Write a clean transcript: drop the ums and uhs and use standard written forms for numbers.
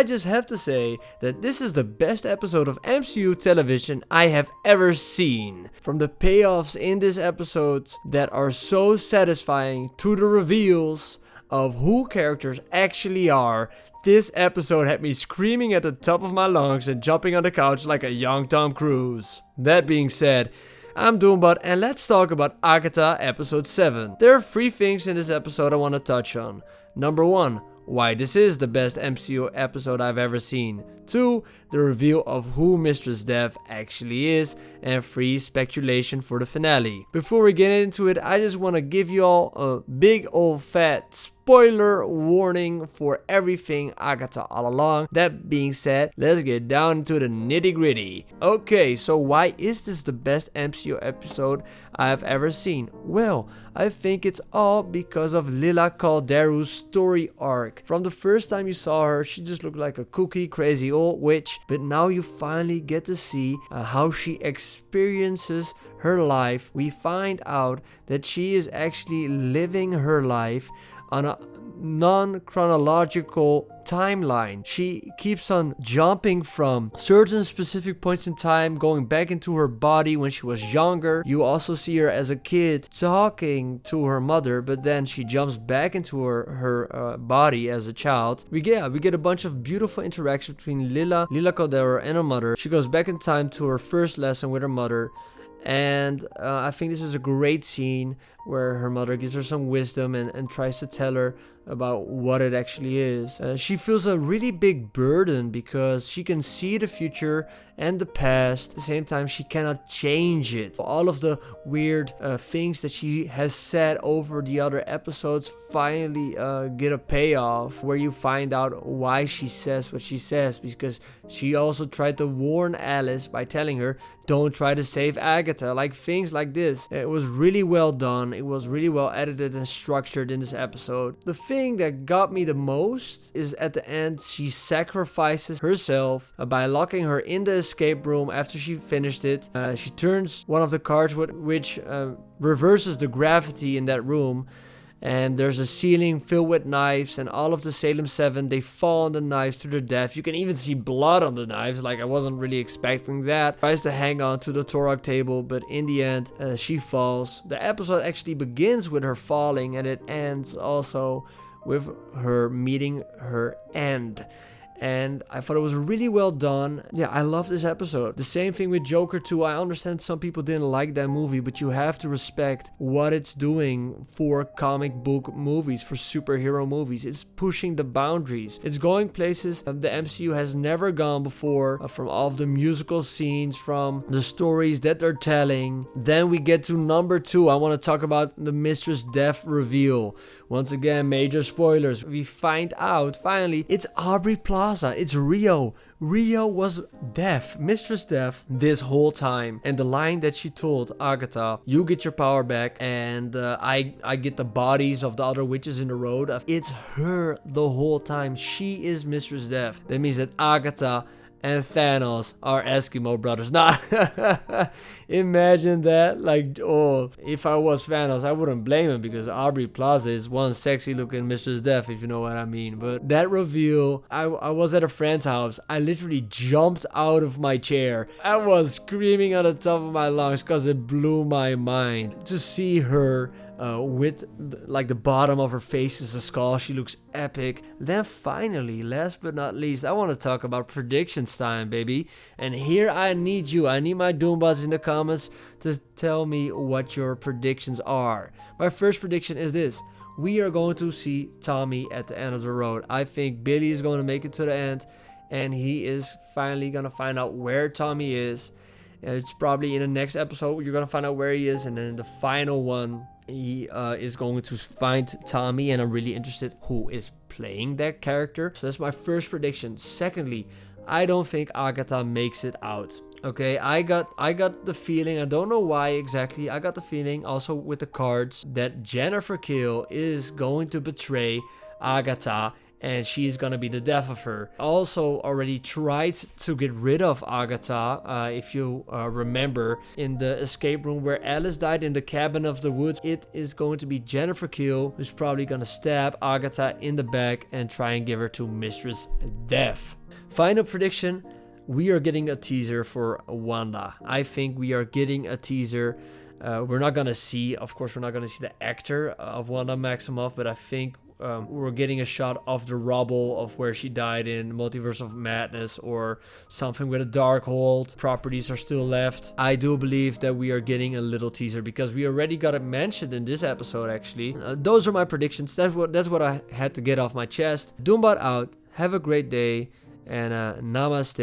I just have to say that this is the best episode of MCU television I have ever seen. From the payoffs in this episode that are so satisfying to the reveals of who characters actually are, this episode had me screaming at the top of my lungs and jumping on the couch like a young Tom Cruise. That being said, I'm Doombot and let's talk about Agatha episode 7. There are 3 things in this episode I want to touch on. Number 1, why this is the best MCU episode I've ever seen. 2, the reveal of who Mistress Death actually is. And 3, speculation for the finale. Before we get into it, I just want to give you all a big old fat spoiler warning for everything Agatha all along. That being said, let's get down to the nitty gritty. Okay, so why is this the best MCU episode I've ever seen? Well, I think it's all because of Lila Calder's story arc. From the first time you saw her, she just looked like a kooky, crazy old witch, but now you finally get to see how she experiences her life. We find out that she is actually living her life on a non-chronological timeline. She keeps on jumping from certain specific points in time, going back into her body when she was younger. You also see her as a kid talking to her mother, but then she jumps back into her body as a child. We get a bunch of beautiful interaction between Lila Calder and her mother. She goes back in time to her first lesson with her mother. And I think this is a great scene where her mother gives her some wisdom and tries to tell her about what it actually is. She feels a really big burden because she can see the future and the past. At the same time, she cannot change it. All of the weird things that she has said over the other episodes finally get a payoff where you find out why she says what she says, because she also tried to warn Alice by telling her, don't try to save Agatha, like things like this. It was really well done. It was really well edited and structured in this episode. The thing that got me the most is at the end, she sacrifices herself by locking her in the escape room after she finished it. She turns one of the cards which reverses the gravity in that room. And there's a ceiling filled with knives, and all of the Salem 7, they fall on the knives to their death. You can even see blood on the knives, like I wasn't really expecting that. Tries to hang on to the Torag table, but in the end, she falls. The episode actually begins with her falling, and it ends also with her meeting her end. And I thought it was really well done. Yeah, I love this episode. The same thing with Joker 2. I understand some people didn't like that movie, but you have to respect what it's doing for comic book movies, for superhero movies. It's pushing the boundaries. It's going places the MCU has never gone before, from all of the musical scenes, from the stories that they're telling. Then we get to number 2. I want to talk about the Mistress Death reveal. Once again, major spoilers. We find out, finally, it's Aubrey Plaza. It's Rio. Rio was deaf, Mistress Death, this whole time. And the line that she told Agatha, you get your power back and I get the bodies of the other witches in the road. It's her the whole time. She is Mistress Death. That means that Agatha and Thanos are Eskimo brothers. Nah, imagine that. Like, oh, if I was Thanos, I wouldn't blame him, because Aubrey Plaza is one sexy looking Mistress Death, if you know what I mean. But that reveal, I was at a friend's house. I literally jumped out of my chair. I was screaming on the top of my lungs because it blew my mind to see her with like the bottom of her face is a skull. She looks epic. Then finally, last but not least, I want to talk about predictions time, baby. And here I need my Doombots in the comments to tell me what your predictions are. My first prediction is this: we are going to see Tommy at the end of the road. I think Billy is going to make it to the end, and he is finally going to find out where Tommy is. It's probably in the next episode you're going to find out where he is, and then in the final one, he is going to find Tommy, and I'm really interested who is playing that character. So that's my first prediction. Secondly, I don't think Agatha makes it out. Okay, I got the feeling, I don't know why exactly, I got the feeling also with the cards that Jennifer Kale is going to betray Agatha and she's gonna be the death of her. Also already tried to get rid of Agatha, if you remember, in the escape room where Alice died in the cabin of the woods. It is going to be Jennifer Keel, who's probably gonna stab Agatha in the back and try and give her to Mistress Death. Final prediction, we are getting a teaser for Wanda. I think we are getting a teaser. We're not gonna see, of course, we're not gonna see the actor of Wanda Maximoff, but I think we're getting a shot of the rubble of where she died in Multiverse of Madness, or something with a Darkhold. Properties are still left. I do believe that we are getting a little teaser because we already got it mentioned in this episode, actually. Those are my predictions. That's what I had to get off my chest. Doombot out. Have a great day, and namaste.